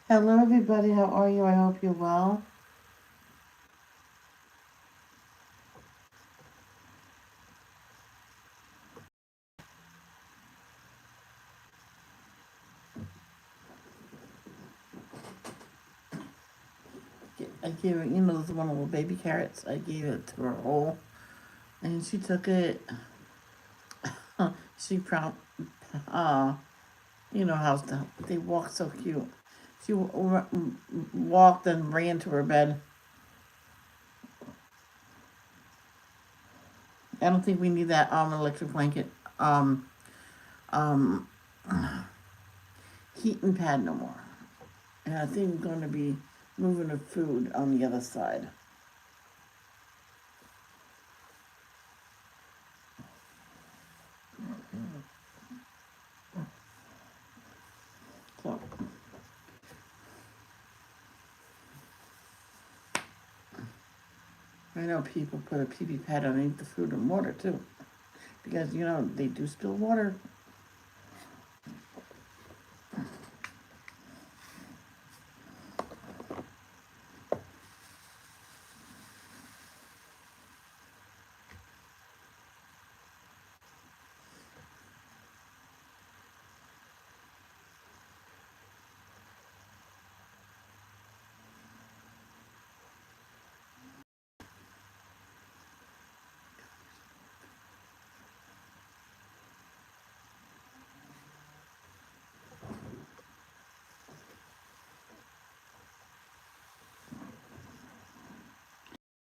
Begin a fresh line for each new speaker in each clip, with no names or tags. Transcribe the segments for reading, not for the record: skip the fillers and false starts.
Hello, everybody. How are you? I hope you're well. I gave her, those one little baby carrots. I gave it to her whole, and she took it. She uh, how they walk so cute. She walked and ran to her bed. I don't think we need that electric blanket um heating pad no more. And I think we're going to be moving the food on the other side. So I know people put a pee pad underneath the food and water too, because they do spill water.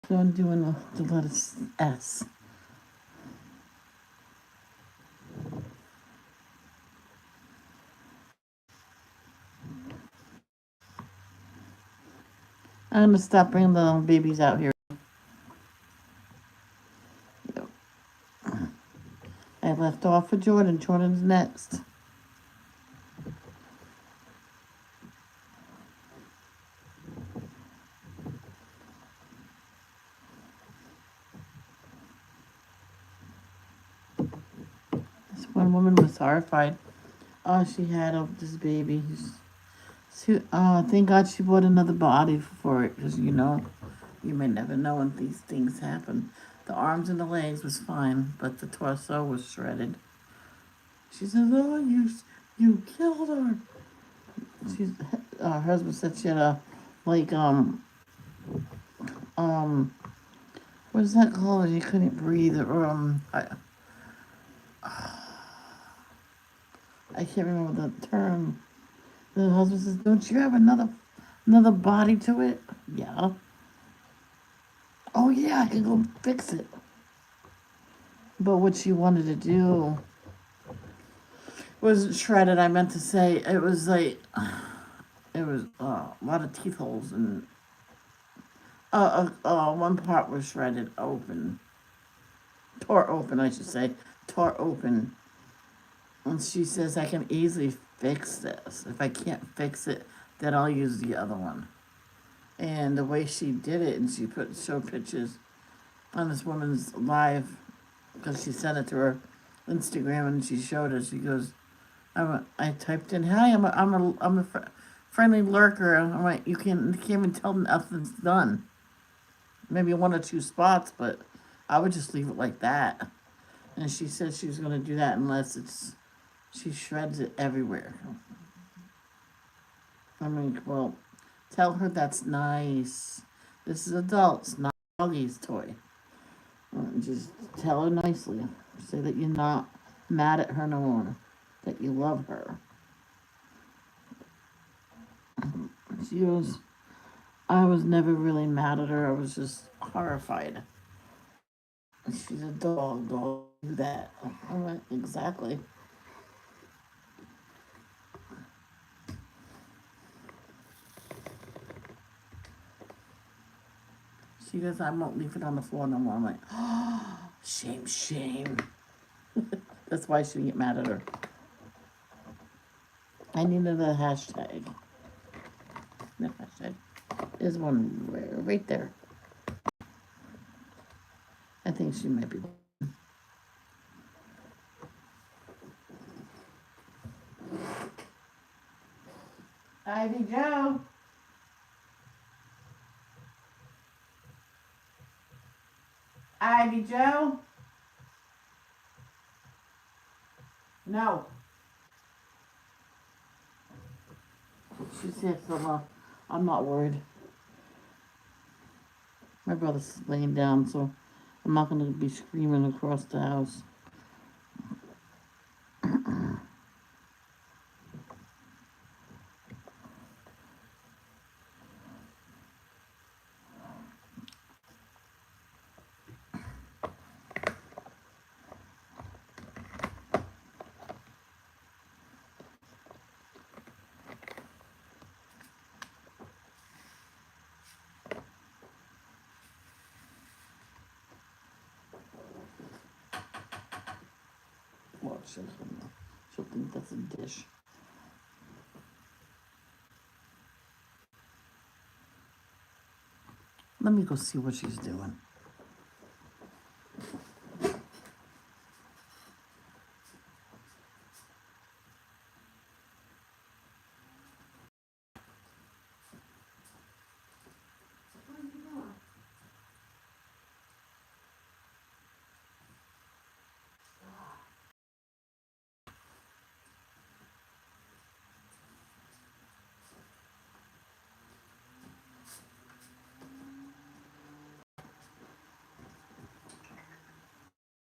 So I'm doing the letter S. I'm gonna stop bringing the babies out here. Yep. I left off for Jordan. Jordan's next. This one woman was horrified. Oh, she had this baby. Thank God she bought another body for it, because you may never know when these things happen. The arms and the legs was fine, but the torso was shredded. She says, "Oh, you killed her." She's Her husband said she had a like um what is that called? You couldn't breathe, or I can't remember the term. The husband says, "Don't you have another body to it?" Yeah. Oh yeah, I can go fix it. But what she wanted to do wasn't shredded. I meant to say it was like it was a lot of teeth holes, and one part was shredded open, tore open, I should say, tore open. And she says, I can easily fix this. If I can't fix it, then I'll use the other one. And the way she did it, and she showed pictures on this woman's live, because she sent it to her Instagram, and she showed us. She goes, I typed in, "Hi, I'm a friendly lurker." I'm like, you can't even tell nothing's done. Maybe one or two spots, but I would just leave it like that. And she said she was going to do that unless she shreds it everywhere. I mean, well, tell her that's nice. This is adults, not doggy's toy. Just tell her nicely. Say that you're not mad at her no more. That you love her. She goes, I was never really mad at her. I was just horrified. She's a dog. Dog do that. I'm like, exactly. She goes, I won't leave it on the floor no more. I'm like, oh, shame, shame. That's why she didn't get mad at her. I needed a hashtag. No hashtag. There's one right there. I think she might be. Ivy Joe. Ivy Joe. No. She's here, so I'm not worried. My brother's laying down, so I'm not going to be screaming across the house. Well, she'll think that's a dish. Let me go see what she's doing.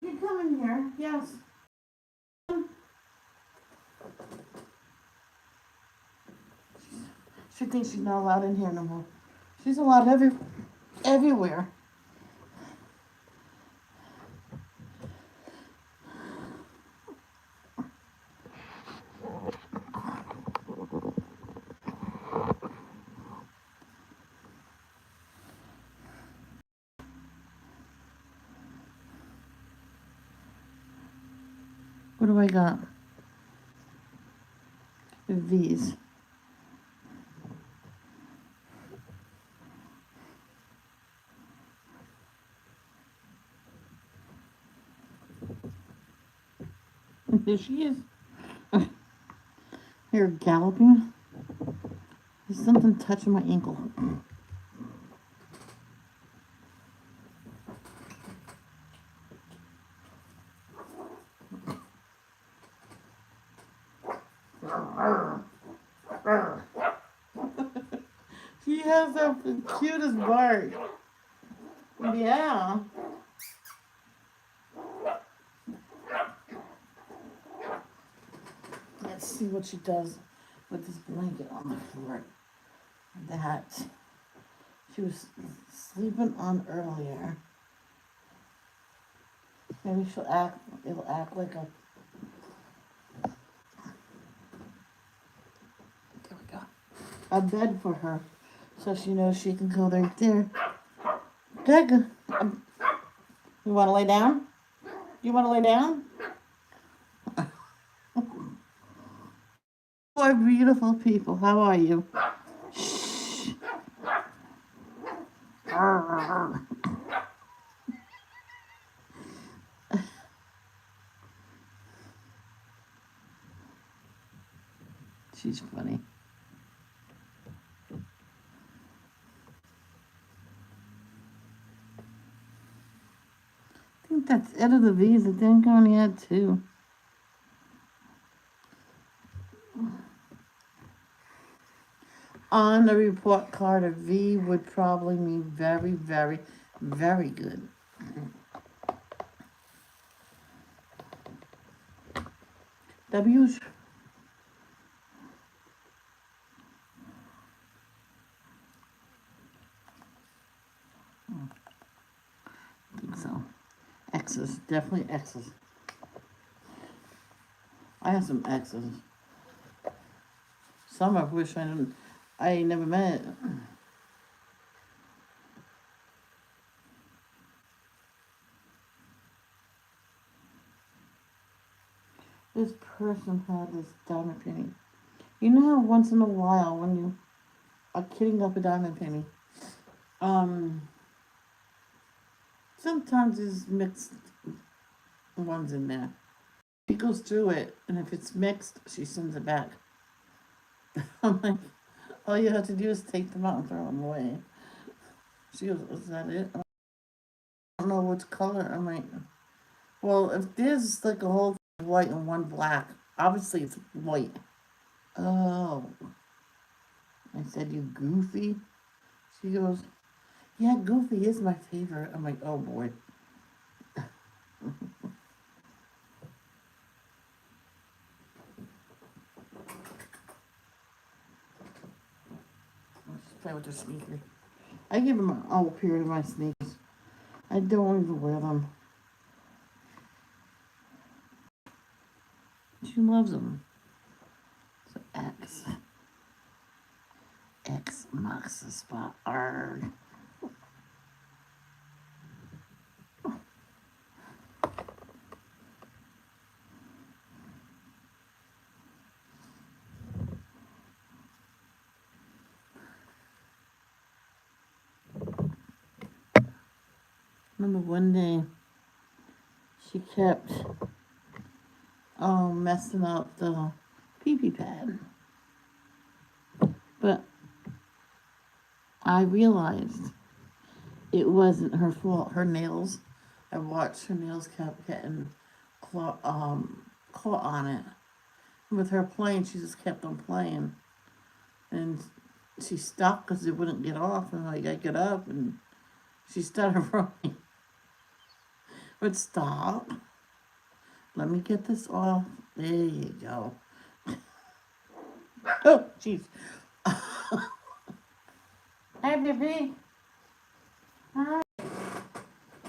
You come in here, yes. She thinks she's not allowed in here no more. She's allowed everywhere. What do I got? These. There she is. Here, galloping. There's something touching my ankle. She has the cutest bark. Yeah. Let's see what she does with this blanket on the floor that she was sleeping on earlier. Maybe it'll act like a, there we go, a bed for her. So she knows she can go right there. Good. You want to lay down? You want to lay down? Poor beautiful people. How are you? Shh. She's funny. I think that's it of the V's. I think I only had 2. On the report card, a V would probably mean very, very, very good. W's. I think so. X's. Definitely X's. I have some X's. Some I wish I never met. This person had this diamond penny. You know how once in a while when you are kidding up a diamond penny, sometimes there's mixed ones in there. She goes through it, and if it's mixed, she sends it back. I'm like, All you have to do is take them out and throw them away. She goes, is that it? I don't know which color. I'm like, well, if there's like a whole white and one black, obviously it's white. Oh, I said, you goofy. She goes, yeah, Goofy is my favorite. I'm like, oh boy. Let's play with the sneakers. I give him all period of my sneakers. I don't even wear them. She loves them. So X marks the spot. Arrgh. Remember one day she kept messing up the pee-pee pad. But I realized it wasn't her fault. Her nails, I watched her nails kept getting caught on it. With her playing, she just kept on playing. And she stopped because it wouldn't get off. And like, I get up and she started running. But stop. Let me get this off. There you go. Oh, jeez. Hi, baby. Hi.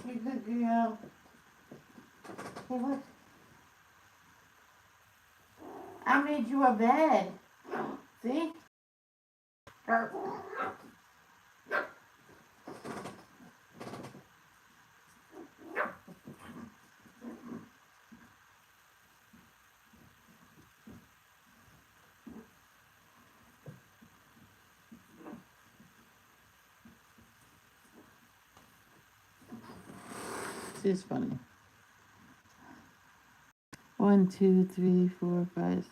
You good girl. Hey, look. I made you a bed. See? She's funny. 1, 2, 3, 4, 5, 6.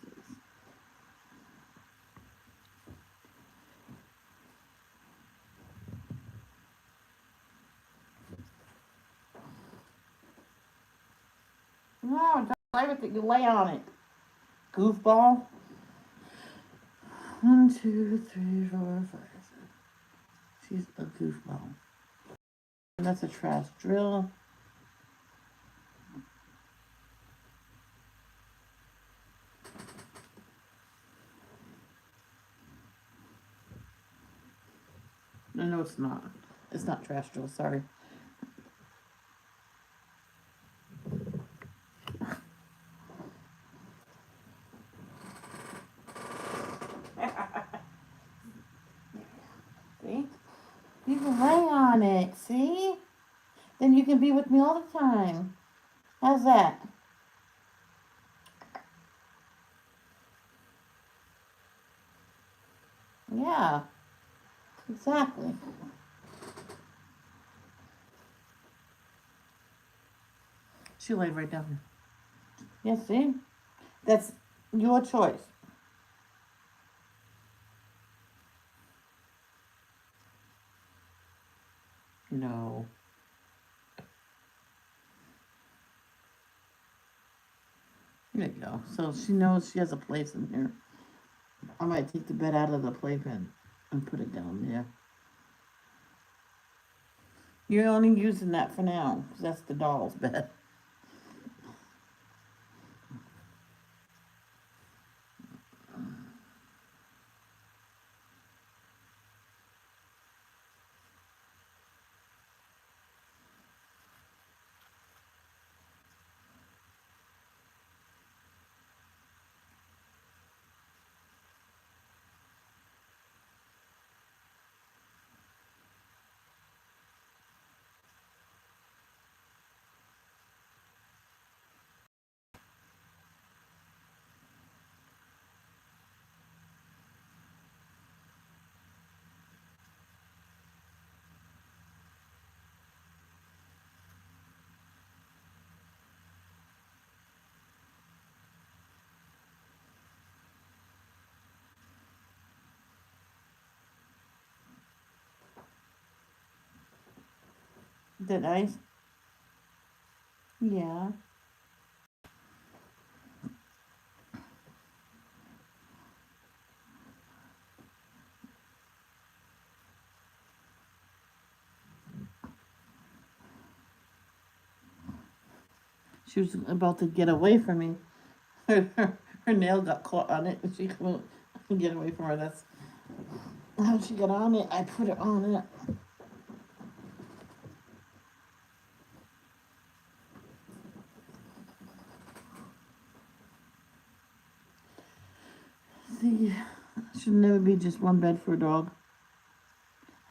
No, don't play with it. You lay on it. Goofball. 1, 2, 3, 4, 5, 6. She's a goofball. And that's a trash drill. No, it's not. It's not trash drill. Sorry. See? You can lay on it. See? Then you can be with me all the time. How's that? Yeah, exactly. She laid right down here. Yes, see? That's your choice. No. There you go. So she knows she has a place in here. I might take the bed out of the playpen and put it down there. You're only using that for now, because that's the doll's bed. Is that nice? Yeah. She was about to get away from me. Her nail got caught on it and she couldn't get away from her. That's how she got on it. I put it on it. See, should never be just one bed for a dog.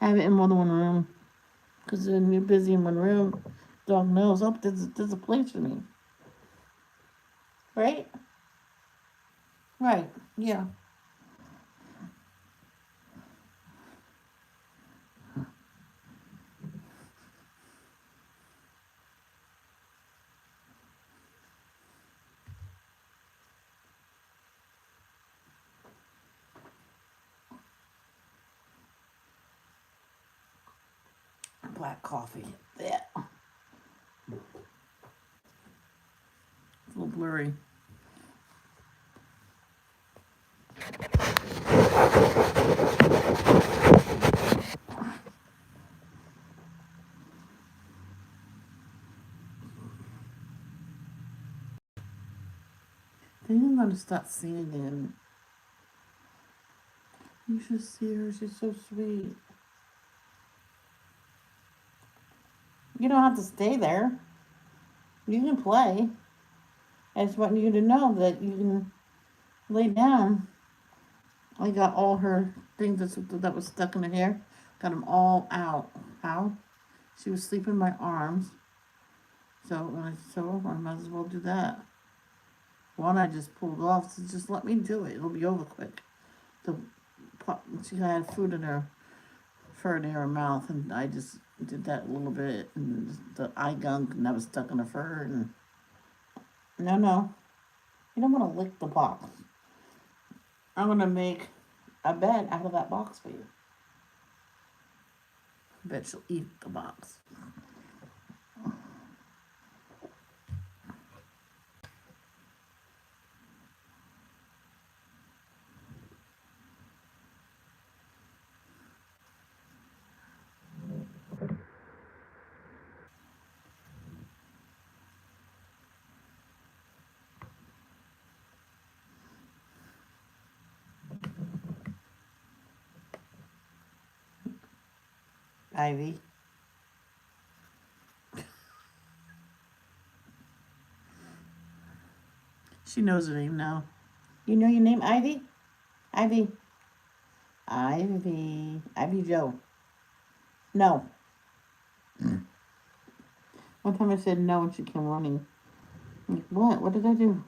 Have it in more than one room. Because when you're busy in one room, dog knows, oh, there's a place for me. Right? Right. Yeah. Black coffee. Yeah. It's a little blurry. I think I'm gonna start singing. You should see her. She's so sweet. You don't have to stay there. You can play. I just want you to know that you can lay down. I got all her things that was stuck in her hair. Got them all out. How? She was sleeping in my arms. So I might as well do that. One I just pulled off. So just let me do it. It'll be over quick. The she had food in her fur near her mouth, and I just did that a little bit, and the eye gunk, and that was stuck in her fur. And no, you don't want to lick the box. I'm gonna make a bed out of that box for you. I bet she'll eat the box. Ivy. She knows her name now. You know your name, Ivy? Ivy. Ivy. Ivy Joe. No. One time I said no and she came running. I'm like, what? What did I do?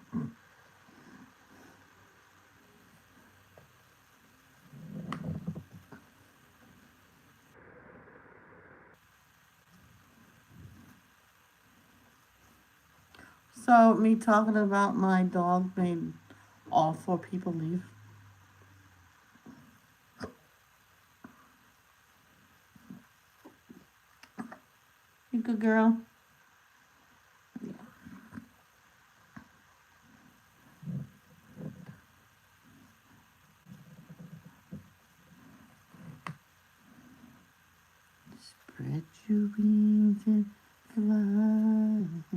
So, me talking about my dog made all four people leave. You good girl? Spread your wings and fly.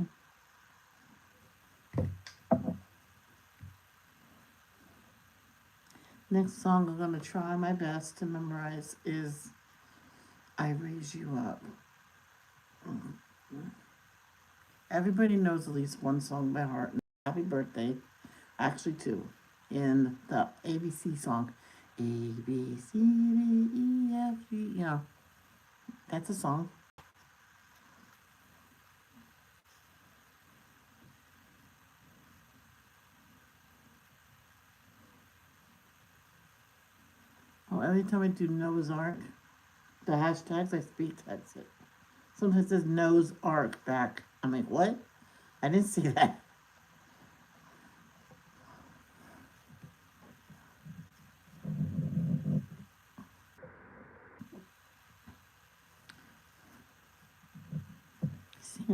Next song I'm gonna try my best to memorize is I Raise You Up. Everybody knows at least one song by heart. Happy Birthday. Actually, two. In the ABC song. A, B, C, D, E, F, G. You know, that's a song. Oh, every time I do Noah's Ark, the hashtags, I speak text it. Sometimes it says Noah's Ark back. I'm like, what? I didn't see that.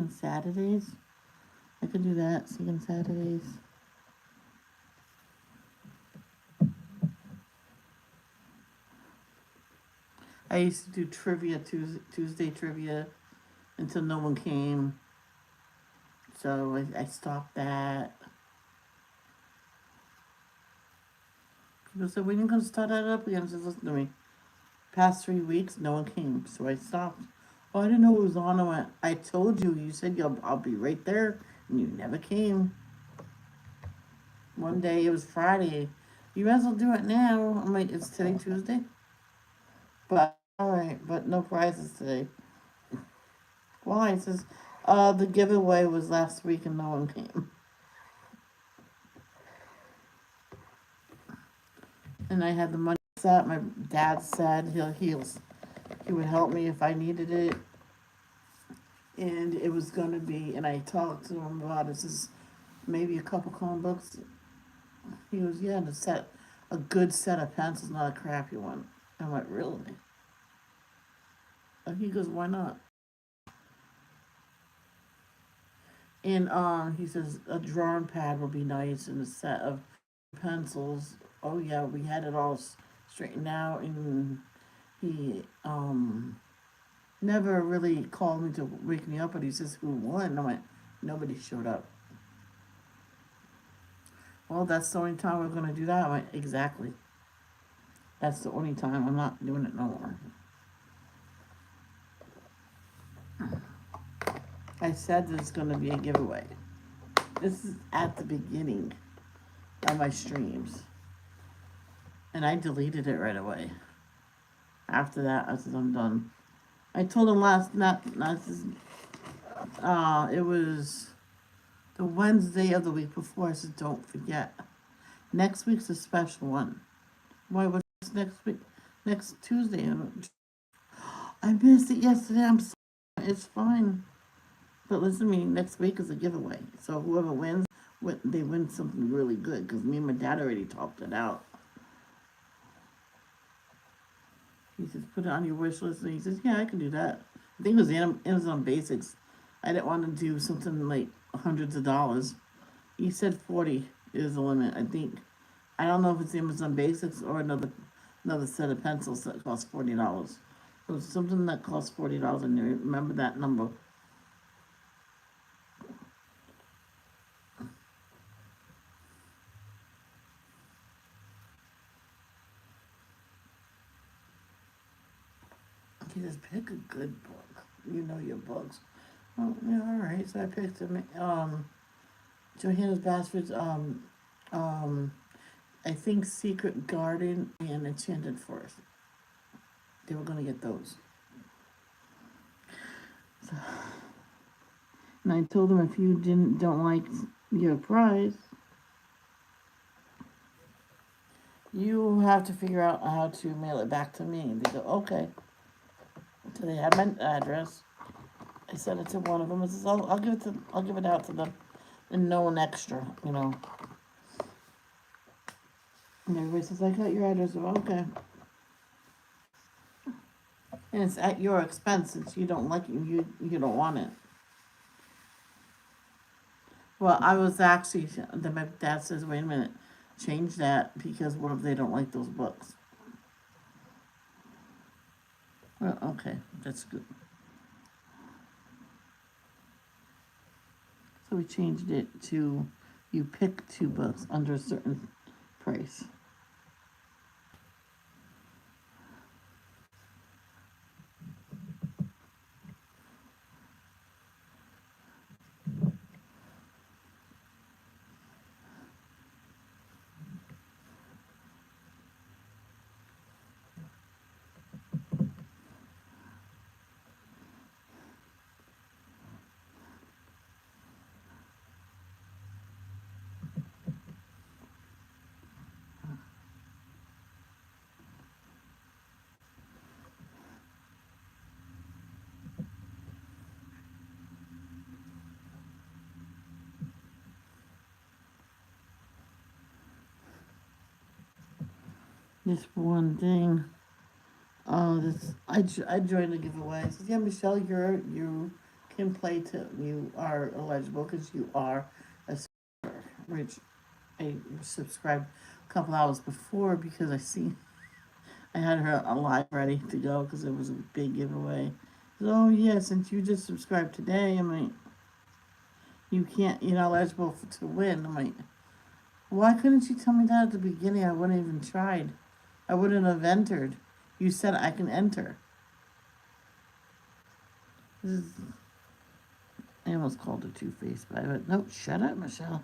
Seeking Saturdays. I could do that. Seeking Saturdays. I used to do trivia Tuesday trivia until no one came. So I stopped that. People said, when are you going to start that up again? I said, listen to me. Past 3 weeks, no one came. So I stopped. Oh, I didn't know it was on. I went, I told you. You said I'll be right there. And you never came. One day, it was Friday. You might as well do it now. I'm like, it's today Tuesday? But, alright, but no prizes today. Why? It says, the giveaway was last week and no one came. And I had the money set. My dad said he would help me if I needed it. And it was going to be, and I talked to him about it. This is maybe a couple comic books. He goes, yeah, and a good set of pencils, not a crappy one. I went, really? And he goes, why not? And he says a drawing pad will be nice and a set of pencils. Oh yeah, we had it all straightened out, and he never really called me to wake me up, but he says who won. And I went, nobody showed up. Well, that's the only time we're gonna do that. I went, exactly. That's the only time. I'm not doing it no more. I said there's gonna be a giveaway. This is at the beginning of my streams. And I deleted it right away. After that, I said, I'm done. I told him it was the Wednesday of the week before. I said, don't forget. Next week's a special one. Why, what's next week? Next Tuesday. I missed it yesterday. I'm sorry. It's fine. But listen to me, next week is a giveaway. So whoever wins, they win something really good. Because me and my dad already talked it out. He says, put it on your wish list. And he says, yeah, I can do that. I think it was Amazon Basics. I didn't want to do something like hundreds of dollars. He said 40 is the limit, I think. I don't know if it's Amazon Basics or another set of pencils that costs $40. It was something that costs $40, and you remember that number. He says, pick a good book. You know your books. Oh, yeah, all right. So I picked Johannes Basford's I think Secret Garden and Enchanted Forest. They were gonna get those. So, and I told them if you don't like your prize, you have to figure out how to mail it back to me. And they go, okay. So they had my address. I sent it to one of them. I says, I'll give it out to them, and no one extra, you know. And everybody says, I got your address. Well, okay. And it's at your expense since you don't like it, you don't want it. Well, I was actually, then my dad says, wait a minute, change that because what if they don't like those books? Well, okay, that's good. So we changed it to you pick 2 books under a certain price. This one thing. Oh, I joined the giveaway. I said, yeah, Michelle, you can play too. You are eligible because you are a subscriber, which I subscribed a couple hours before because I had her live ready to go because it was a big giveaway. So, oh yeah, since you just subscribed today, I'm like, you're not eligible to win. I'm like, why couldn't you tell me that at the beginning? I wouldn't even tried. I wouldn't have entered. You said I can enter. I almost called her two-faced, but no, shut up, Michelle.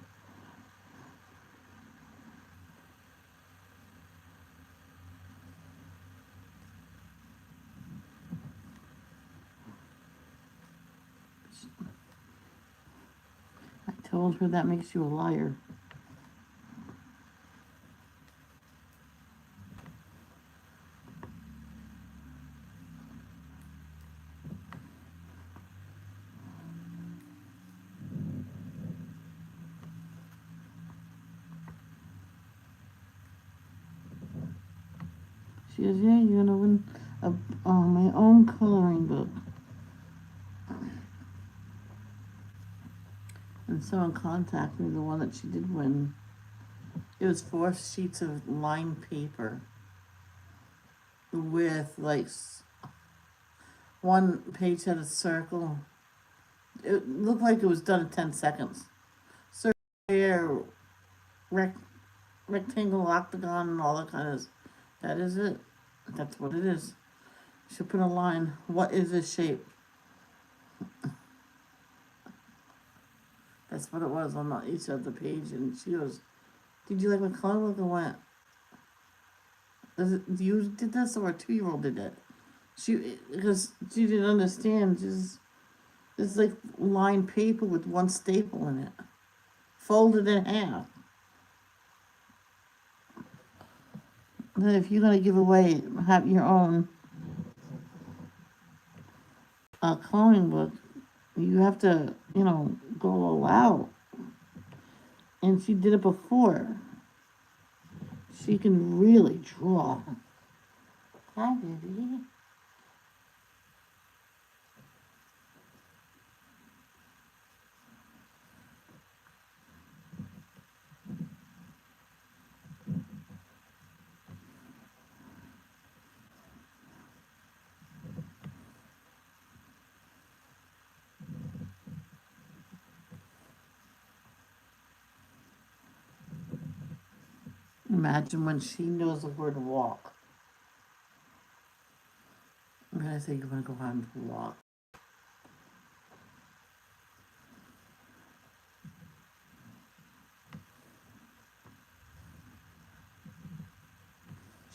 I told her that makes you a liar. She goes, yeah, you're gonna win my own coloring book. And someone contacted me, the one that she did win. It was 4 sheets of lined paper with like one page had a circle. It looked like it was done in 10 seconds. Circle, rectangle, octagon, and all that kind of. That is it. That's what it is. She'll put a line. What is this shape? That's what it was on each of the page. And she goes, did you like my color look? I went, you did this or a 2-year-old did it? Because she didn't understand. It's like lined paper with one staple in it. Folded in half. Then if you're going to give away, have your own coloring book, you have to, go all out. And she did it before. She can really draw. Hi, baby. Imagine when she knows the word walk. I'm going to say you want to go on to walk.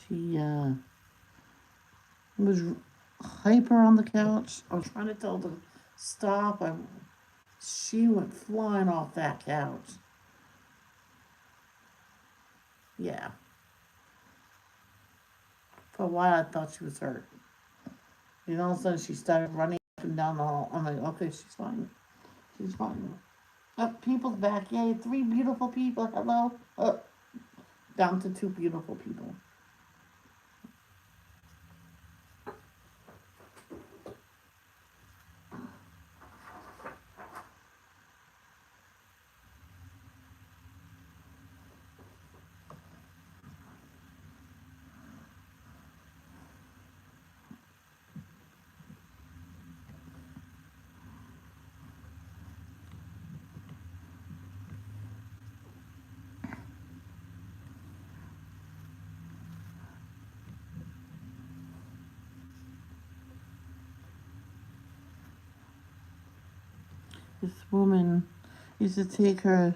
She was hyper on the couch. I was trying to tell her to stop. She went flying off that couch. Yeah. For a while, I thought she was hurt. All of a sudden, she started running up and down the hall. I'm like, okay, she's fine. She's fine. Up, people's back. Yay, 3 beautiful people. Hello. Down to 2 beautiful people. This woman used to take her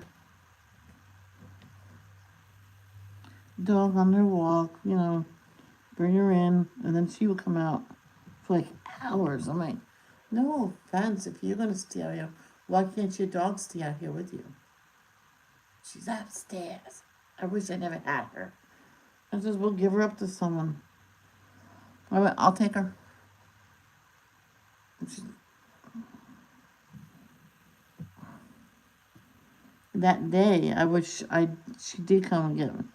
dog on their walk, bring her in, and then she would come out for like hours. I'm like, no offense, if you're going to stay out here, why can't your dog stay out here with you? She's upstairs. I wish I never had her. I says, we'll give her up to someone. I went, I'll take her. That day, I wish she did come and get me,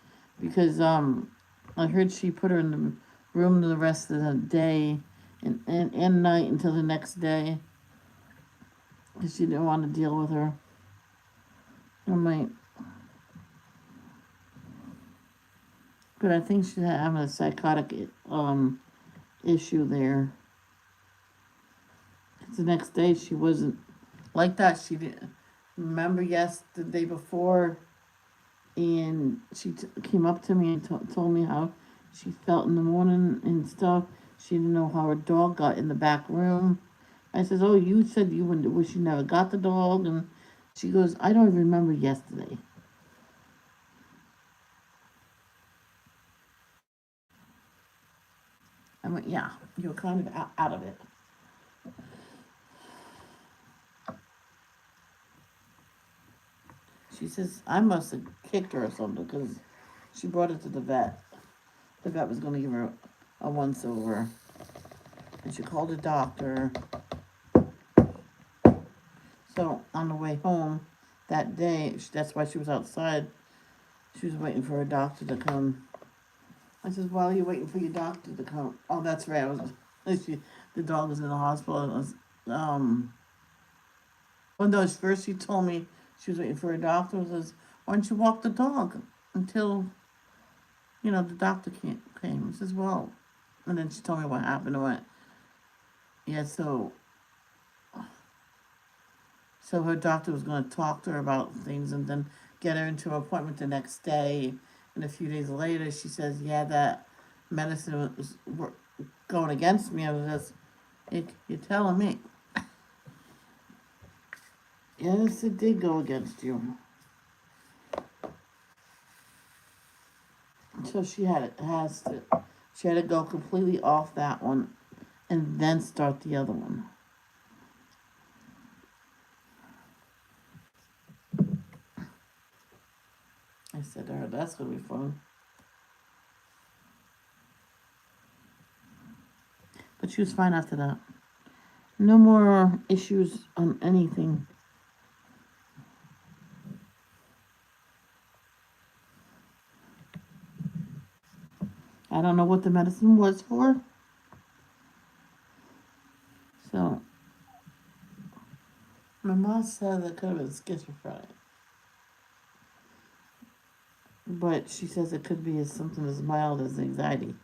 because I heard she put her in the room the rest of the day and night until the next day. because she didn't want to deal with her. I'm like, but I think she's having a psychotic issue there. 'Cause the next day she wasn't like that. She didn't remember. Yes, the day before, and she came up to me and told me how she felt in the morning and stuff. She didn't know how her dog got in the back room. I says, "Oh, you said you wish you never got the dog," and she goes, "I don't even remember yesterday." I went, "Yeah, you were kind of out of it." She says, "I must have kicked her or something because she brought it to the vet. The vet was going to give her a once over, and she called a doctor. So on the way home that day, that's why she was outside. She was waiting for a doctor to come. I said, "Why are you waiting for your doctor to come?" Oh, that's right. The dog was in the hospital. It was, well, no, first she told me she was waiting for a doctor. It says, "Why don't you walk the dog until, the doctor came?" I says, "Well," and then she told me what happened. I went, "Yeah, so her doctor was going to talk to her about things and then get her into an appointment the next day. And a few days later, she says, yeah, that medicine was going against me." I was just, "You're telling me?" Yes, it did go against you. So she had to go completely off that one and then start the other one. I said to her, "That's going to be fun." But she was fine after that. No more issues on anything. I don't know what the medicine was for. So my mom said it could have been schizophrenic, but she says it could be something as mild as anxiety.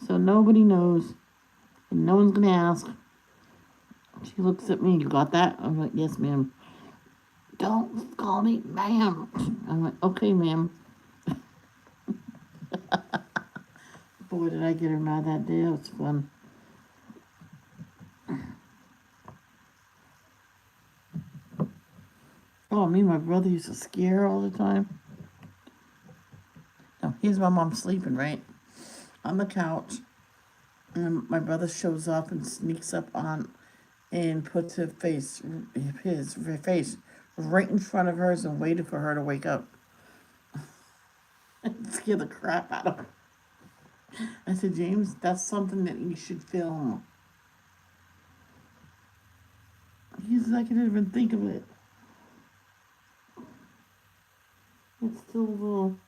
So nobody knows, and no one's gonna ask. She looks at me. "You got that?" I'm like, "Yes, ma'am." "Don't call me ma'am." I'm like, "Okay, ma'am." Boy, did I get her mad that day. It was fun. Oh, me and my brother used to scare her all the time. Now, here's my mom sleeping, right? On the couch. And my brother shows up and sneaks up on and puts his face right in front of hers and waited for her to wake up. It scared the crap out of her. I said, "James, that's something that you should film." He's like, "I didn't even think of it. It's still a little."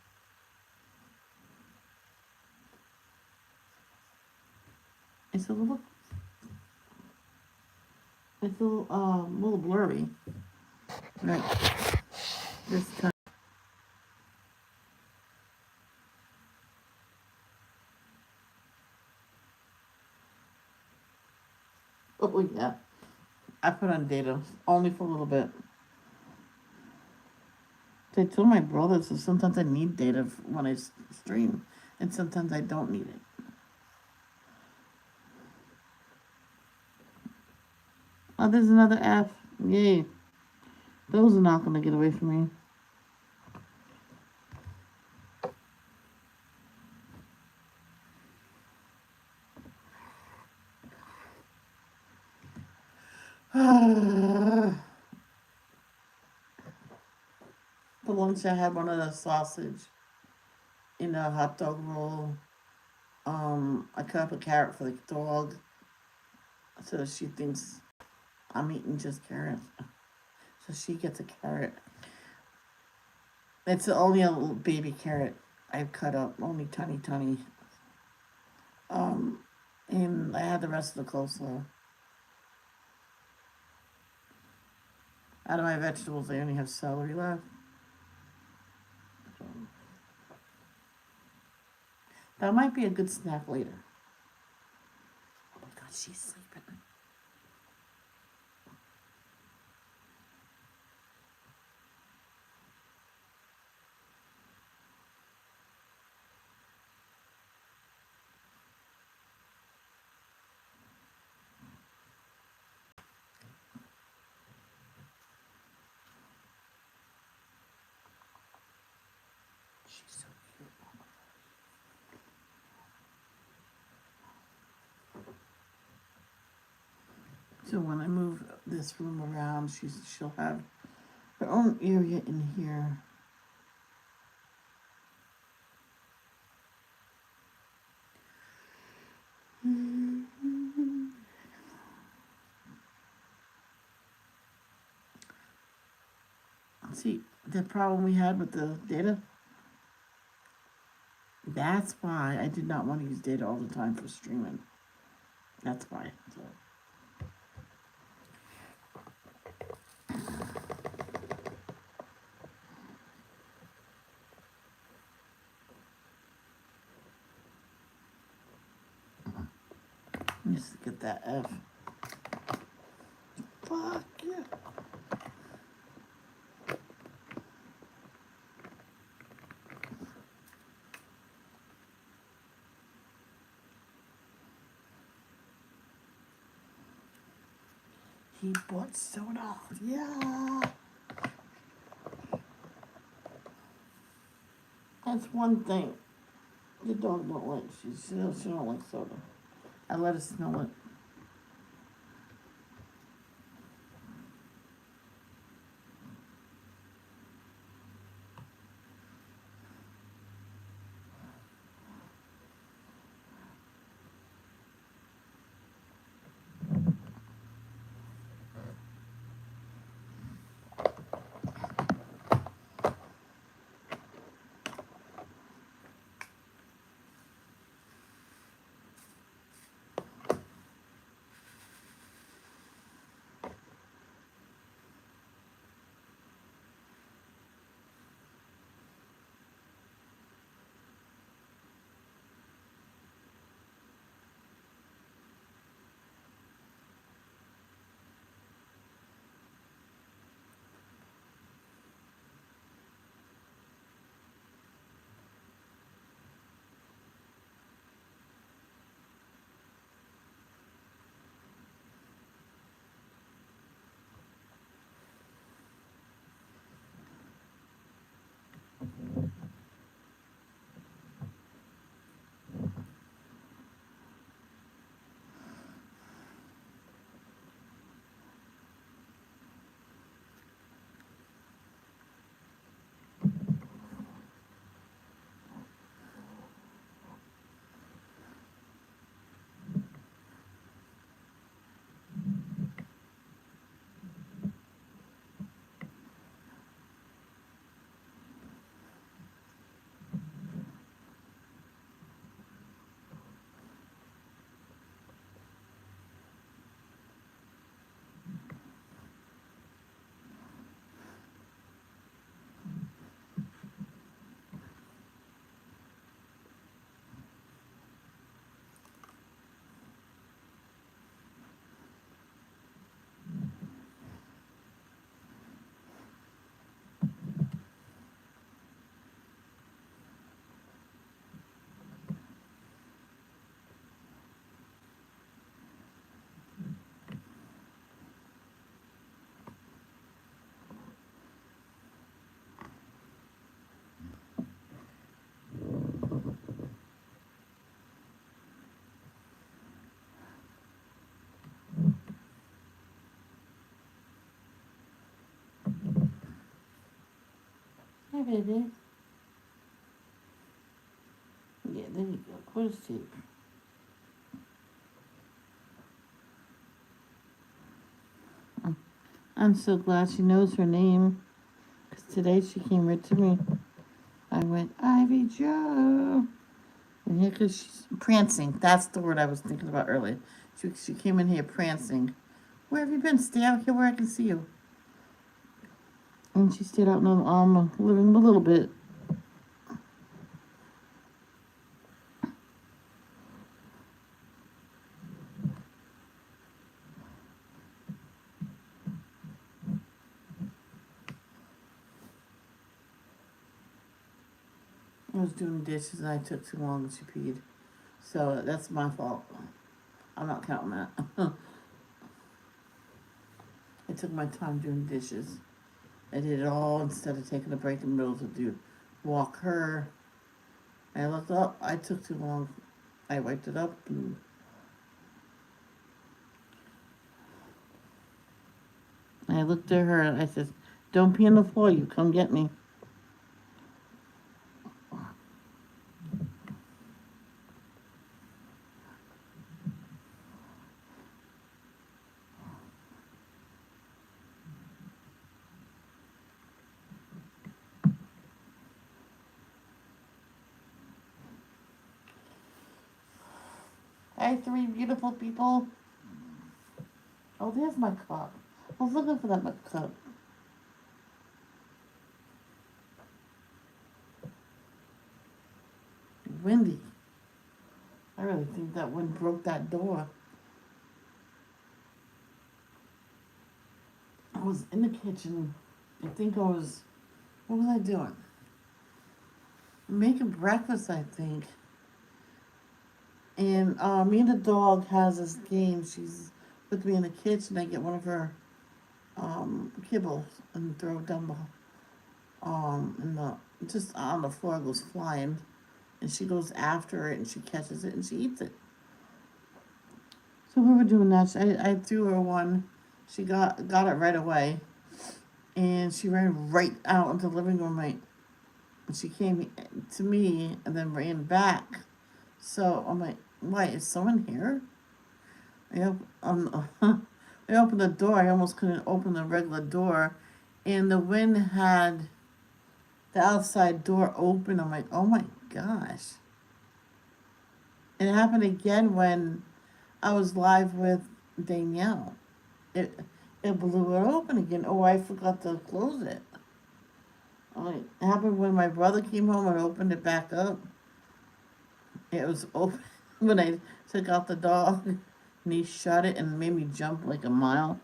It's a little. It's a little blurry. Right. This time. Oh yeah. I put on data only for a little bit. I told my brother, so sometimes I need data when I stream, and sometimes I don't need it. Oh, there's another F. Yay. Those are not going to get away from me. The lunch I had one of the sausage in a hot dog roll. I cut up a carrot for the dog, so she thinks I'm eating just carrots. So she gets a carrot. It's only a little baby carrot I've cut up, only tiny, tiny. Um, and I had the rest of the coleslaw. Out of my vegetables, I only have celery left. So, that might be a good snack later. Oh my God, she's sleeping. She's so cute. So when I move this room around, she'll have her own area in here. See, the problem we had with the data, that's why I did not want to use data all the time for streaming. That's why. So. Just get that F. Fuck yeah. He bought soda. Yeah. That's one thing the dog don't like. She don't like soda. I let her smell it. Hi, baby. Yeah, there you go. Quarter tape. I'm so glad she knows her name. Because today she came right to me. I went, Ivy Joe. And here, because she's prancing. That's the word I was thinking about earlier. She came in here prancing. Where have you been? Stay out here where I can see you. And she stayed out in the living room a little bit. I was doing dishes and I took too long and she peed. So that's my fault. I'm not counting that. I took my time doing dishes. I did it all instead of taking a break in the middle to walk her. I looked up. I took too long. I wiped it up and I looked at her and I said, "Don't pee on the floor. You come get me." Hi, three beautiful people. Oh, there's my cup. I was looking for that cup. Windy. I really think that wind broke that door. I was in the kitchen. I think what was I doing? Making breakfast, I think. And me and the dog has this game. She's with me in the kitchen. I get one of her kibbles and throw it down in the just on the floor. It goes flying, and she goes after it and she catches it and she eats it. So we were doing that. I threw her one. She got it right away, and she ran right out into the living room. Right, and she came to me and then ran back. So I'm like, "Why is someone here?" I opened the door. I almost couldn't open the regular door, and the wind had the outside door open. I'm like, "Oh my gosh!" It happened again when I was live with Danielle. It it blew it open again. Oh, I forgot to close it. It happened when my brother came home and opened it back up. It was open when I took out the dog, and he shut it and made me jump like a mile.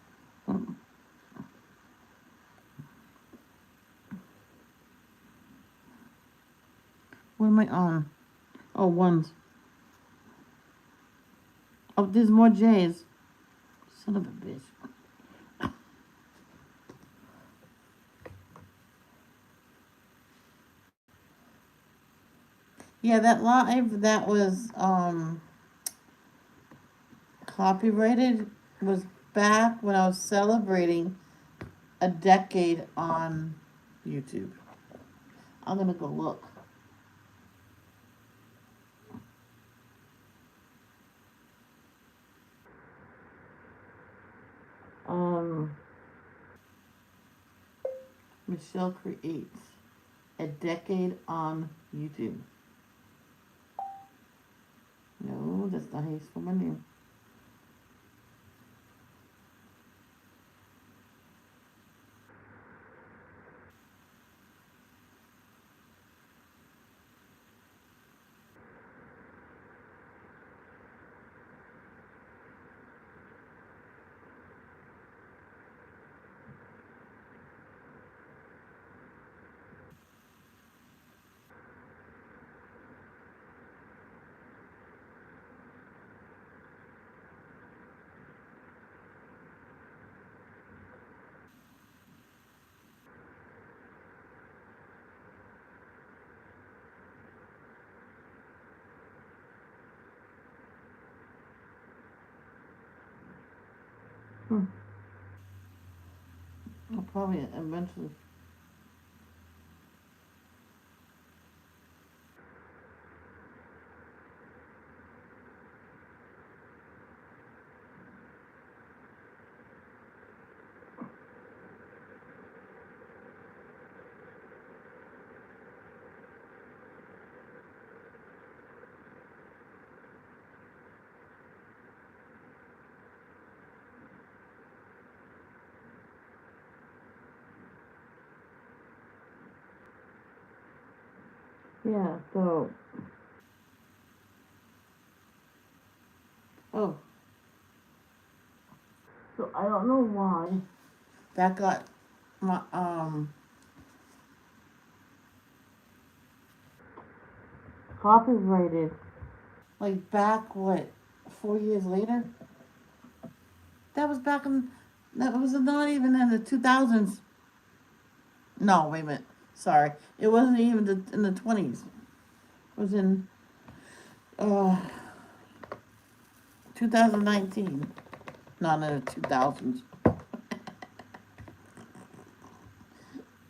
What am I on? Oh, ones. Oh, there's more J's. Son of a bitch. Yeah, that live that was copyrighted was back when I was celebrating a decade on YouTube. I'm gonna go look. Um, Michelle creates a decade on YouTube. No, that's not how you spell my name. Hmm. I'll probably eventually. Yeah, so, oh, so I don't know why that got my, copyrighted. Like back, what, 4 years later? That was back in, that was not even in the 2000s. No, wait a minute. Sorry. It wasn't even in the 20s. It was in, uh, 2019. Not in the 2000s.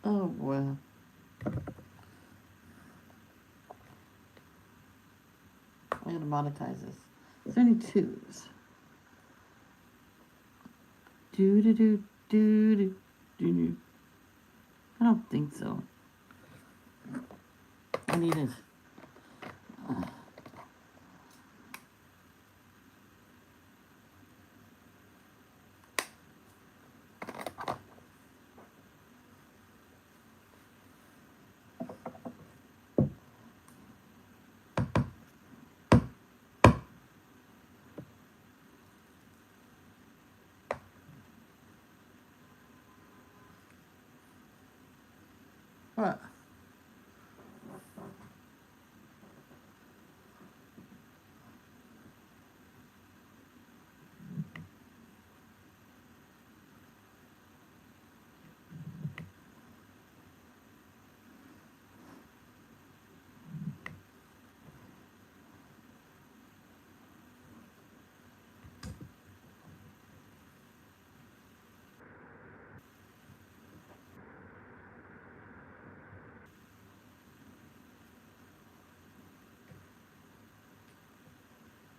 Oh, boy. I gotta monetize this. 72s. Do do do do do do do. I don't think so. I need it. What?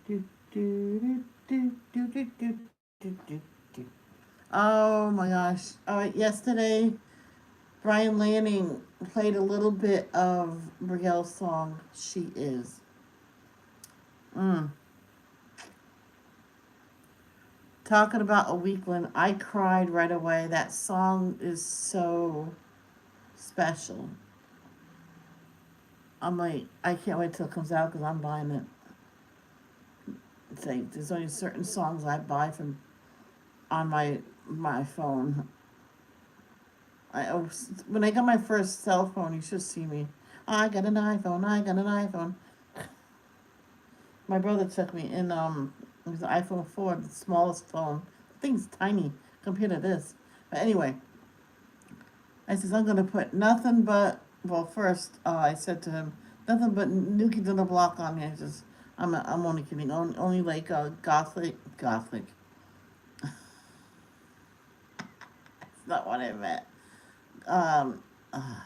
Do do do do do do do do do. Oh my gosh. All right, yesterday Brian Lanning played a little bit of Brielle's song, She Is. Mm. Talking about a weakling, I cried right away. That song is so special. I'm like, I can't wait till it comes out because I'm buying it. It's like, there's only certain songs I buy from on my phone. When I got my first cell phone, you should see me. I got an iPhone. I got an iPhone. My brother took me in. It was an iPhone 4, the smallest phone. The thing's tiny compared to this. But anyway, I says I'm gonna put nothing but. Well, first I said to him, nothing but New Kids on the Block on here. He says, I'm only kidding. Only like gothic. It's not what I meant. Um, uh,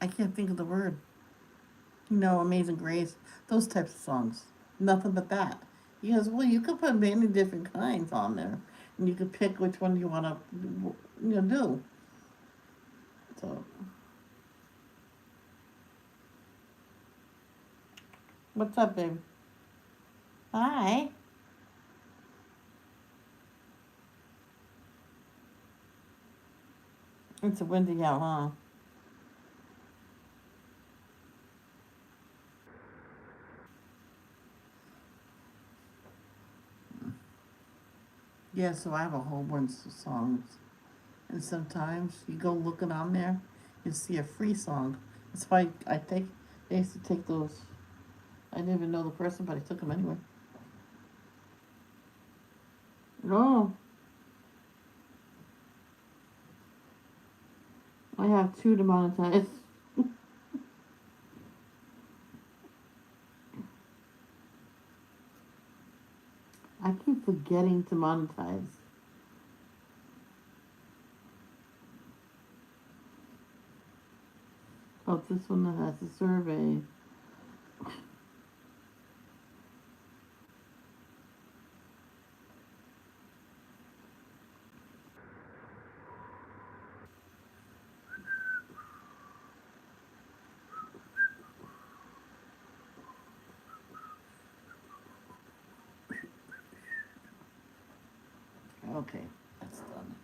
I can't think of the word. Amazing Grace, those types of songs. Nothing but that. He goes, well, you could put many different kinds on there, and you could pick which one you want to, do. So, what's up, babe? Hi. It's a windy out, huh? Yeah, so I have a whole bunch of songs, and sometimes you go looking on there, you see a free song. That's why I think they used to take those. I didn't even know the person, but I took them anyway. No, I have two to monetize. I keep forgetting to monetize. Oh, this one that has a survey. Okay, that's done.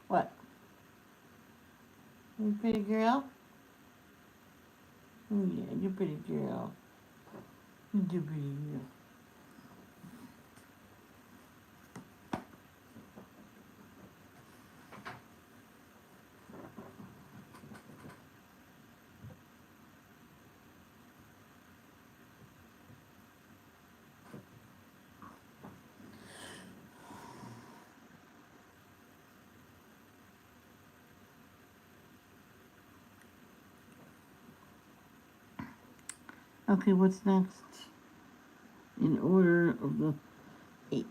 What? You pretty girl? Oh yeah, you pretty girl. You do pretty girl. Okay, what's next? In order of the H.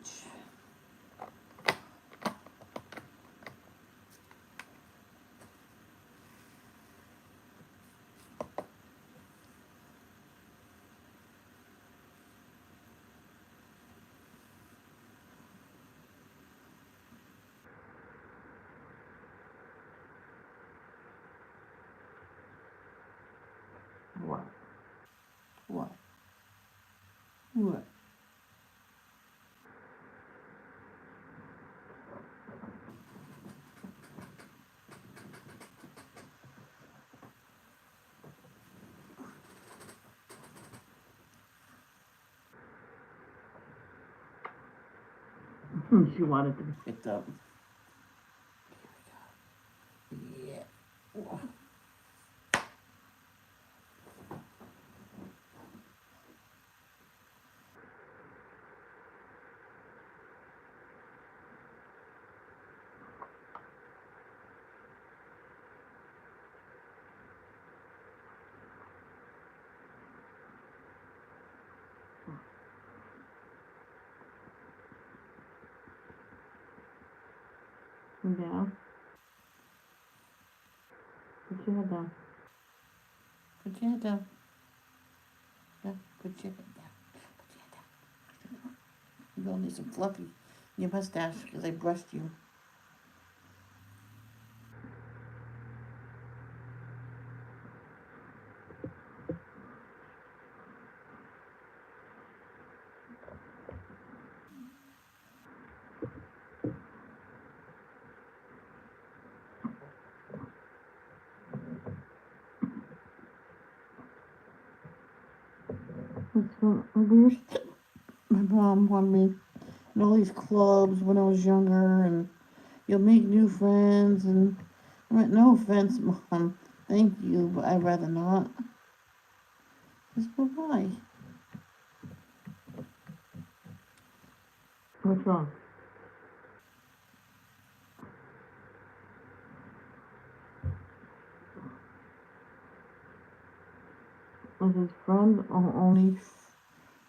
What? What? What? She wanted to be picked up. Yeah. Down. Put your head down. Put your head down. Yeah, put your head down. Put your head down. You're gonna need some fluffy in your mustache because I brushed you. That's what my mom wanted me in all these clubs when I was younger, and you'll make new friends. And I went, no offense, Mom, thank you, but I'd rather not. Just, but why? What's wrong? With his friends are only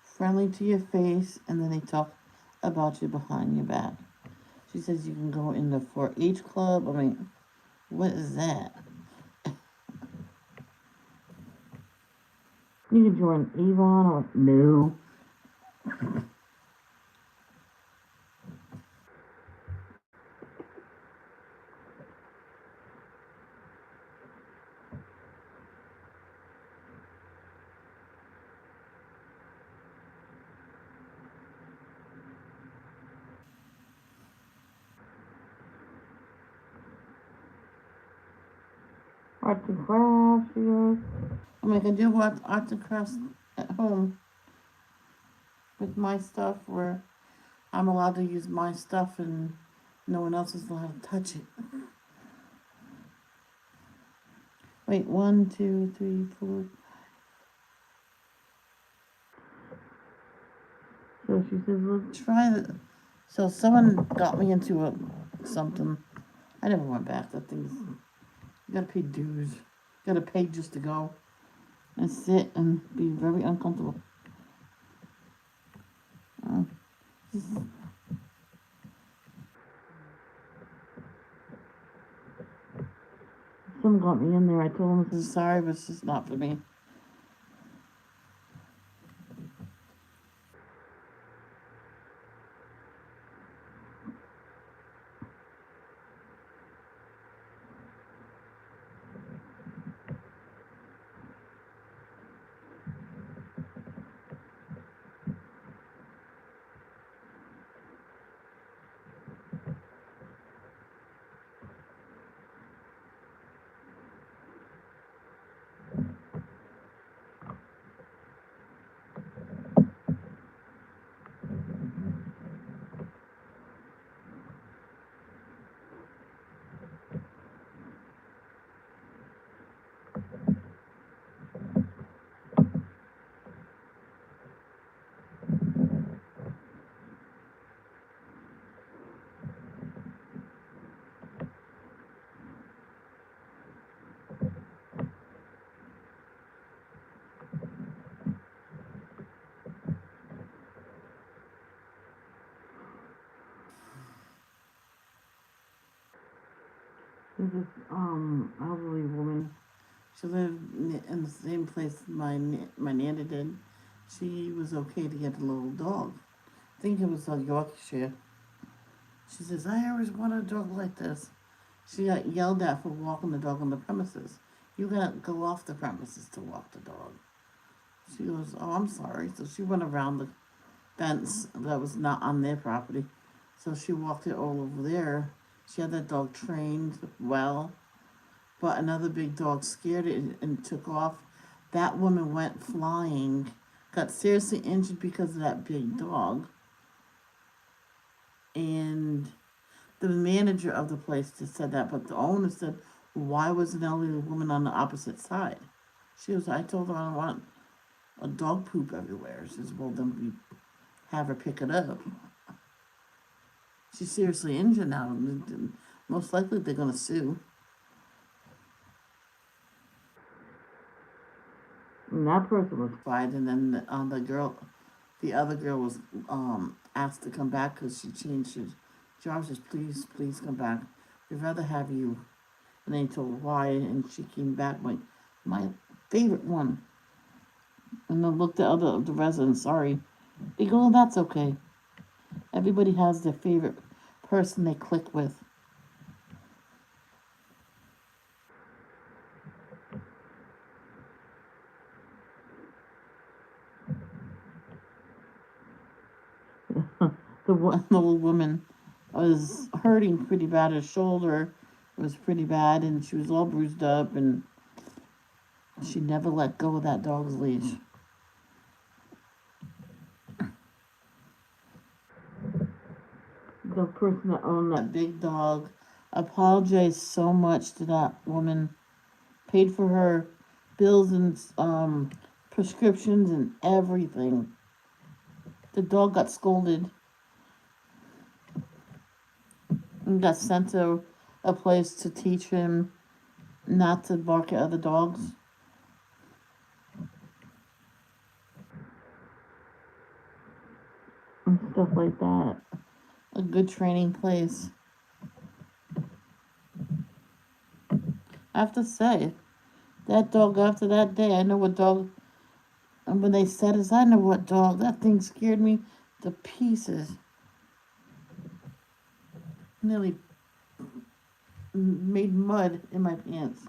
friendly to your face, and then they talk about you behind your back. She says you can go in the 4-H club. I mean, what is that? You can join Avon or no. Arts and crafts, yes. I mean, I can do arts and crafts at home with my stuff where I'm allowed to use my stuff and no one else is allowed to touch it. Wait, 1, 2, 3, 4. So she says, let's try it. So someone got me into something. I never went back. That thing's, you gotta pay dues. You gotta pay just to go and sit and be very uncomfortable. Someone got me in there. I told them, sorry, but it's just not for me. this elderly woman. She lived in the same place my nanny did. She was okay to get a little dog. I think it was a Yorkshire. She says, I always wanted a dog like this. She got yelled at for walking the dog on the premises. You gotta go off the premises to walk the dog. She goes, oh, I'm sorry. So she went around the fence that was not on their property. So she walked it all over there. She had that dog trained well, but another big dog scared it and took off. That woman went flying, got seriously injured because of that big dog. And the manager of the place just said that, but the owner said, why was an elderly woman on the opposite side? She was, I told her I don't want a dog poop everywhere. She says, well, then we have her pick it up. She's seriously injured now. Most likely they're going to sue. And that person was fired, and then the other girl was asked to come back because she changed her job. She says, please come back. We'd rather have you. And they told her why, and she came back like, my favorite one. And then looked at the residents, sorry. They go, oh, that's okay. Everybody has their favorite person they click with. The old woman was hurting pretty bad. Her shoulder was pretty bad, and she was all bruised up, and she never let go of that dog's leash. The person that owned that big dog apologized so much to that woman, paid for her bills and prescriptions and everything. The dog got scolded and got sent to a place to teach him not to bark at other dogs. And stuff like that. A good training place. I have to say, that dog after that day, I know what dog, and when they said this, I know what dog, that thing scared me to pieces. Nearly made mud in my pants.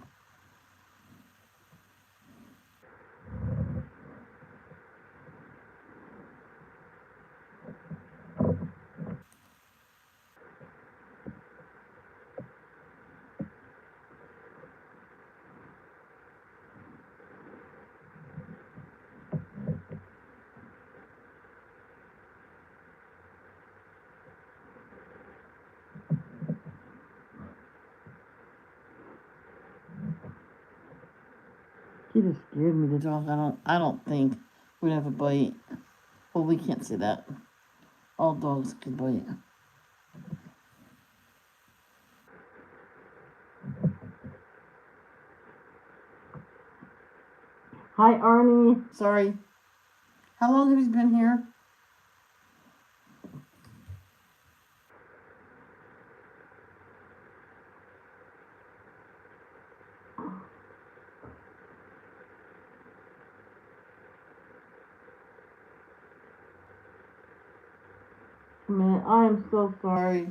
He just scared me, the dog. I don't think would ever bite. Well, we can't say that. All dogs can bite. Hi, Arnie. Sorry. How long have you been here? Man, I am so sorry.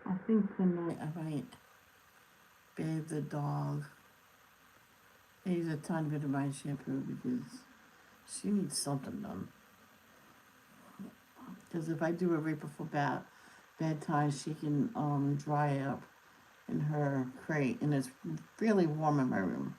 I think tonight I might bathe the dog. I use a tiny bit of my shampoo because she needs something done. Because if I do it right before bedtime, she can dry up in her crate, and it's really warm in my room.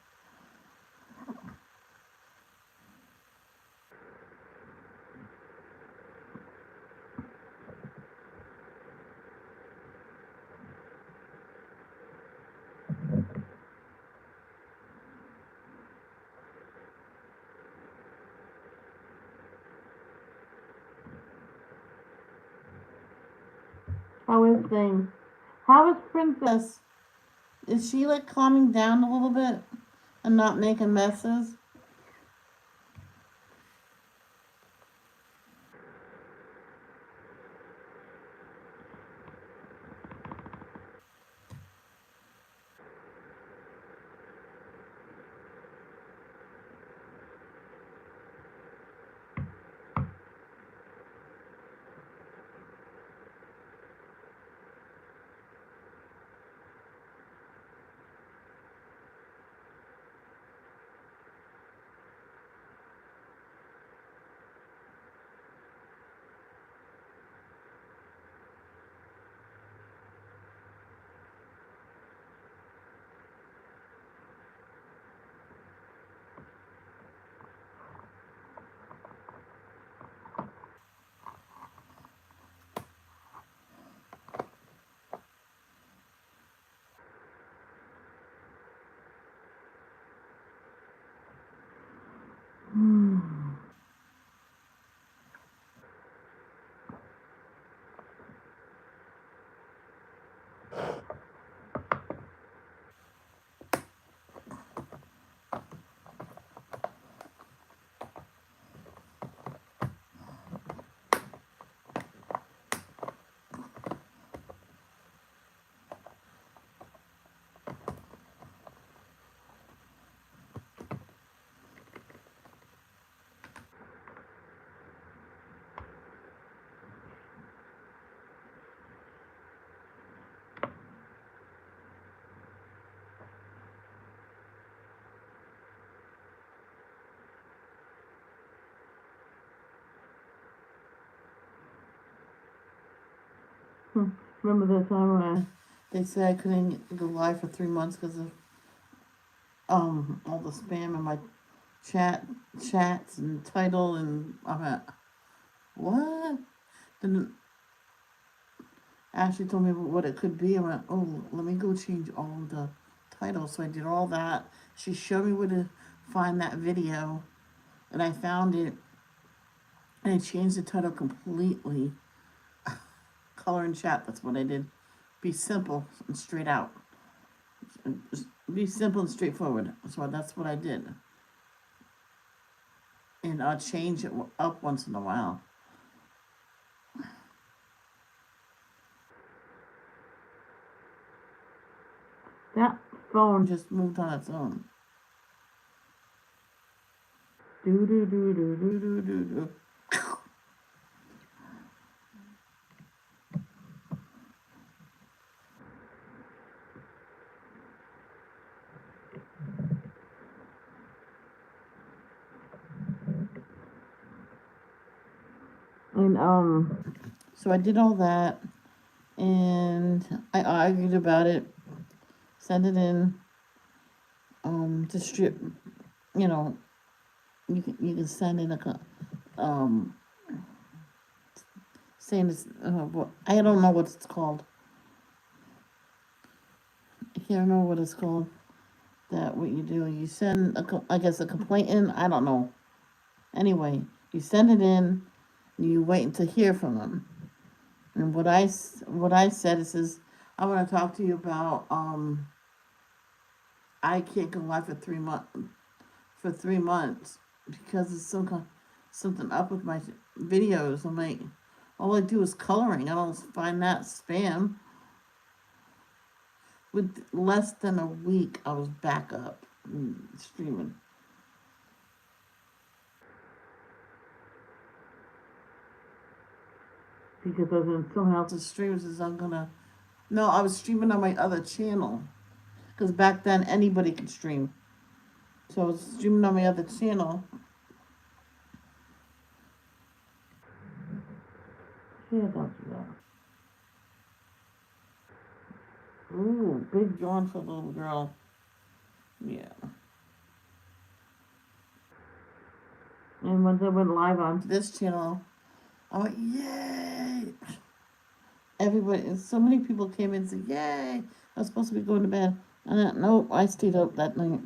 How is things? How is Princess? Is she like calming down a little bit and not making messes? Remember the time when they said I couldn't go live for 3 months because of all the spam in my chats and title, and I'm at what? Then Ashley told me what it could be. I went, oh, let me go change all the titles. So I did all that. She showed me where to find that video, and I found it, and I changed the title completely. Color and chat, that's what I did. Be simple and straight out. Be simple and straightforward. So that's what I did. And I'll change it up once in a while. That phone just moved on its own. Do do do do do do do do. And so I did all that, and I argued about it, sent it in, to strip, you know, you can send in a, saying this, I don't know what it's called. I can't remember what it's called. That what you do, you send I guess a complaint in. I don't know. Anyway, you send it in, and you wait to hear from them. And what I said is, I want to talk to you about I can't go live for 3 months because it's something up with my videos. I'm like, all I do is coloring. I don't find that spam. With less than a week, I was back up streaming. Because I was in someone else's streams, is I'm gonna. No, I was streaming on my other channel. Because back then anybody could stream. So I was streaming on my other channel. Yeah, don't do that. Ooh, big yawn for the little girl. Yeah. And once I went live on this channel, I went, yay! Everybody, so many people came in and said, yay! I was supposed to be going to bed. And nope, I stayed up that night.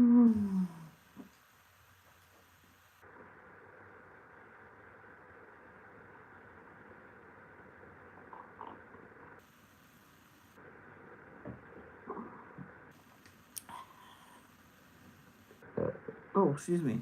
Oh, excuse me.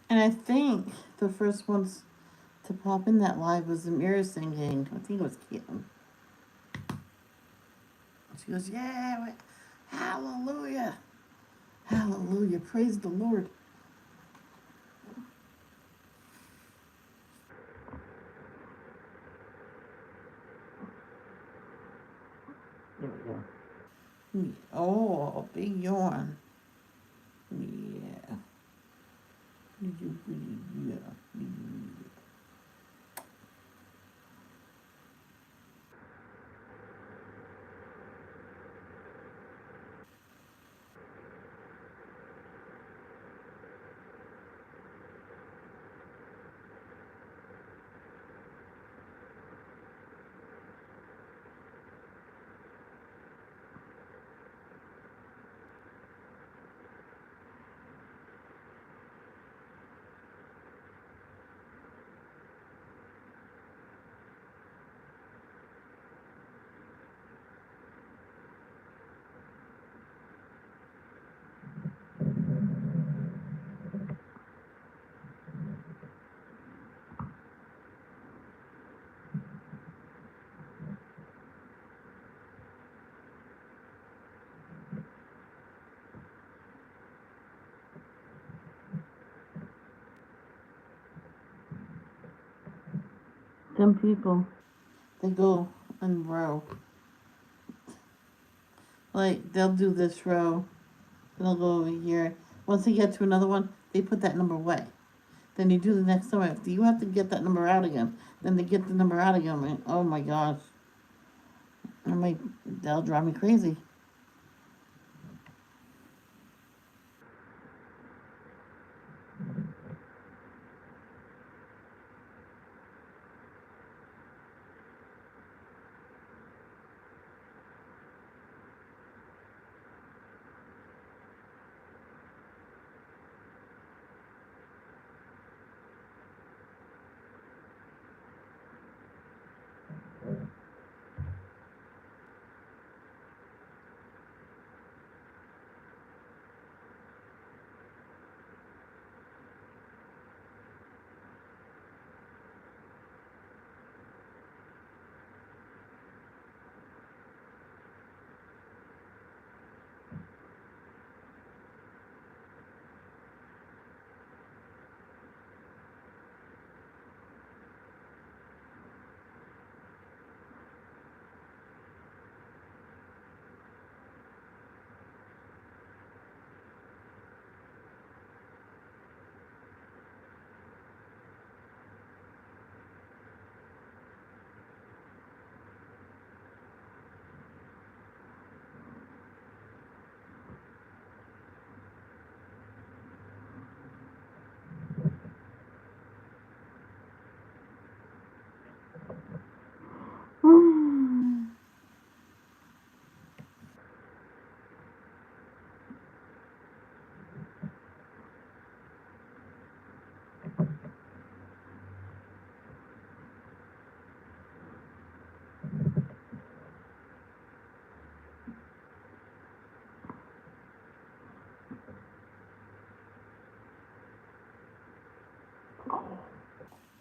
And I think the first ones to pop in that live was the mirror singing. I think it was Caitlin. She goes, "Yeah, hallelujah, hallelujah, praise the Lord." There we go. Oh, big yawn. Yeah. Yeah. Some people, they go in row. Like, they'll do this row, then they'll go over here. Once they get to another one, they put that number away. Then you do the next one. If you have to get that number out again, then they get the number out again. Oh my gosh. I'm like, they'll drive me crazy.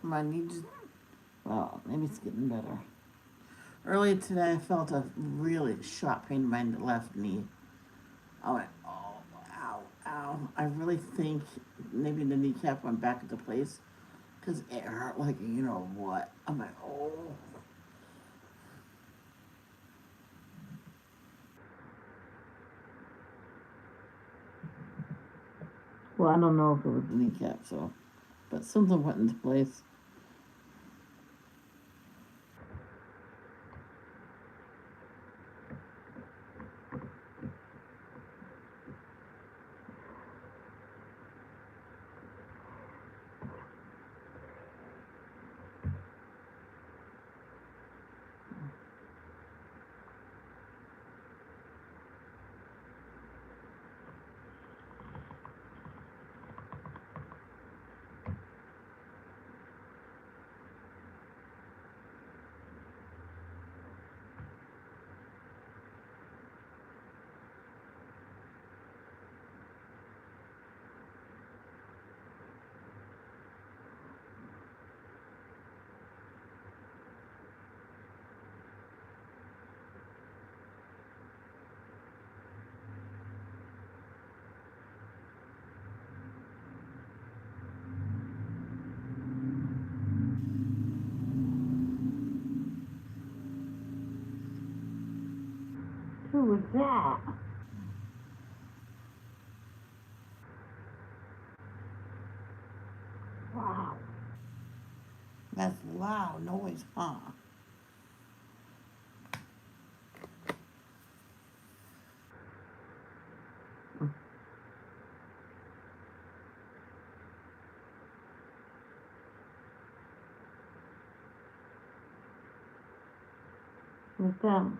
My knee just, well, maybe it's getting better. Earlier today, I felt a really sharp pain in my left knee. I went, oh, ow, ow. I really think maybe the kneecap went back into place because it hurt like you know what. I'm like, oh. Well, I don't know if it was the kneecap, so. but something went into place. Who was that? Wow. That's loud noise, huh? What's that?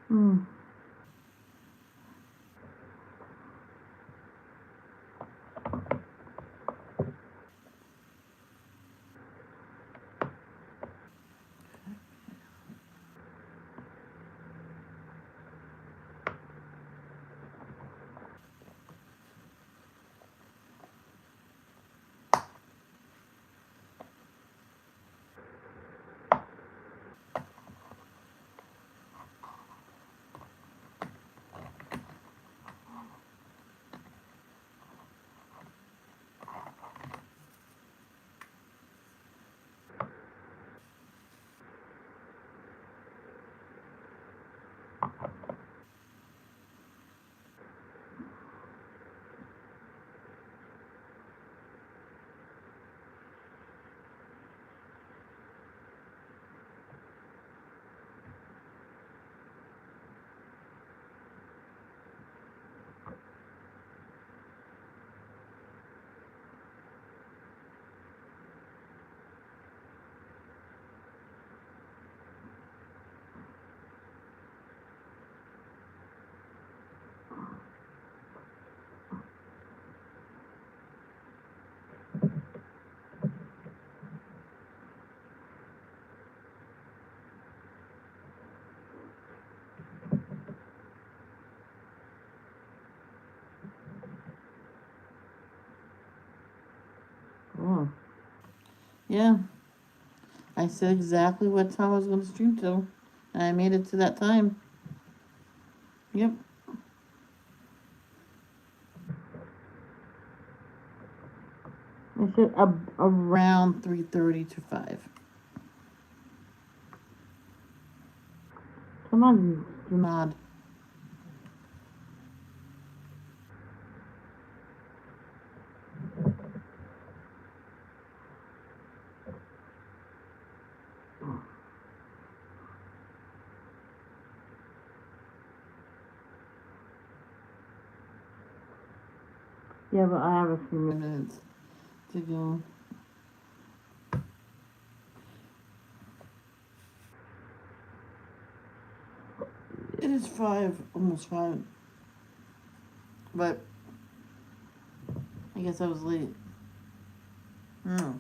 Hmm. Oh. Yeah, I said exactly what time I was going to stream till, and I made it to that time. Yep. I said around 3:30 to 5. Come on, you nod. Yeah, but I have a few minutes to go. It is 5, almost 5. But I guess I was late. Hmm.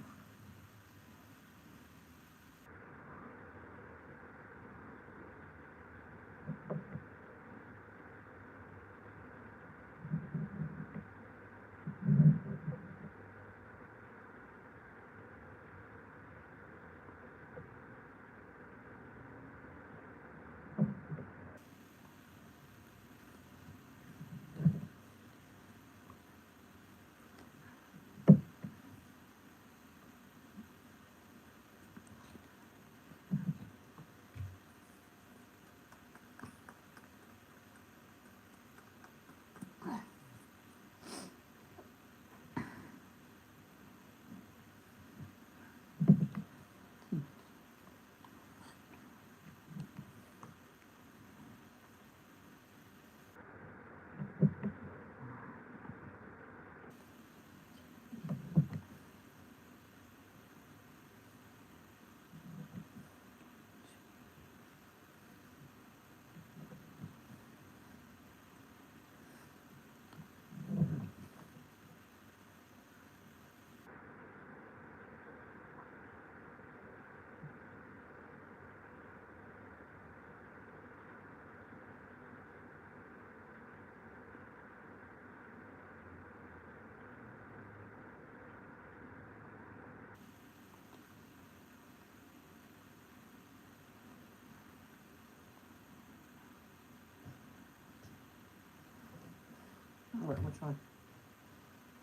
Which one?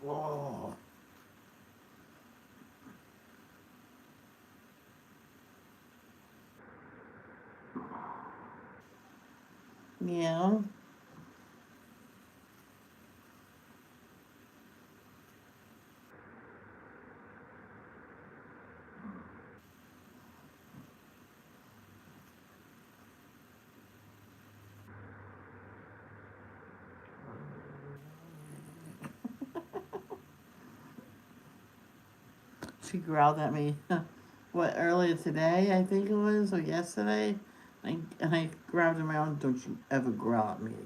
Whoa. Yeah. She growled at me. What, earlier today, I think it was, or yesterday? And I grabbed him around. Don't you ever growl at me again.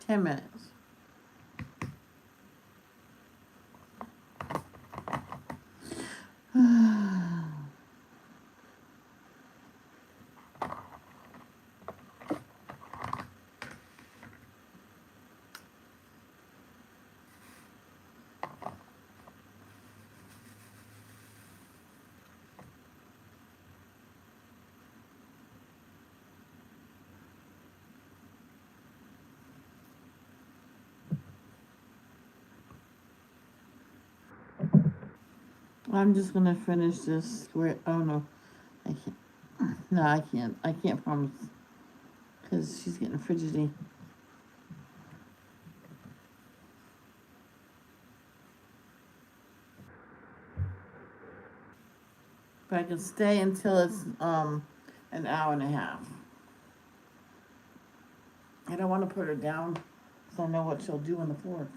10 minutes. I'm just gonna finish this square. Oh no, I can't. No, I can't. I can't promise. Because she's getting fidgety. But I can stay until it's an hour and a half. I don't want to put her down, so I know what she'll do on the floor.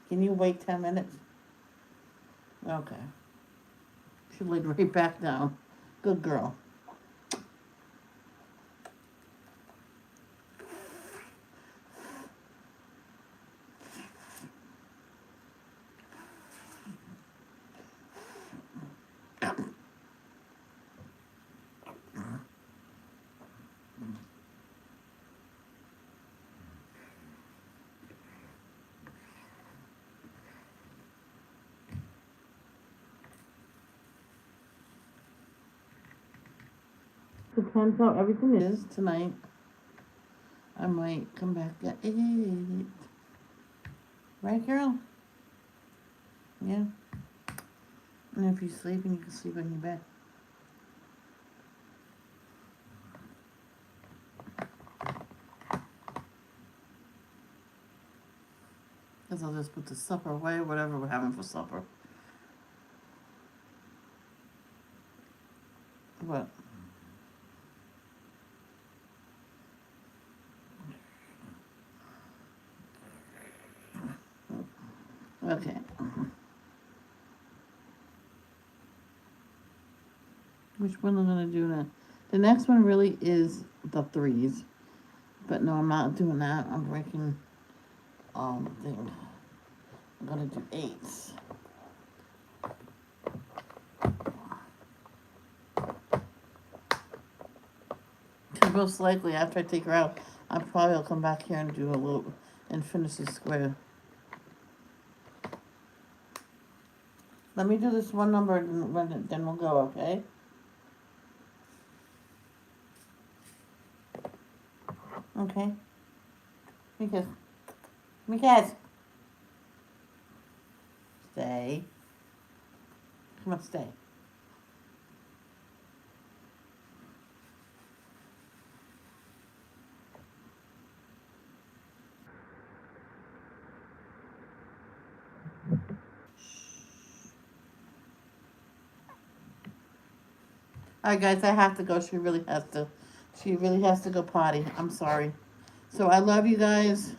Can you wait 10 minutes? Okay. She laid right back down. Good girl. Depends how everything is tonight. I might come back at 8. Right, girl? Yeah. And if you're sleeping, you can sleep on your bed. Guess I'll just put the supper away, whatever we're having for supper. What? Okay. Which one am I gonna do now? The next one really is the threes. But no, I'm not doing that. I'm breaking thing. I'm gonna do 8s. Cause most likely after I take her out, I probably will come back here and do a little and finish the square. Let me do this one number and then we'll go, okay? Okay. Because stay. Come on, stay. Alright guys, I have to go. She really has to go potty. I'm sorry. So I love you guys.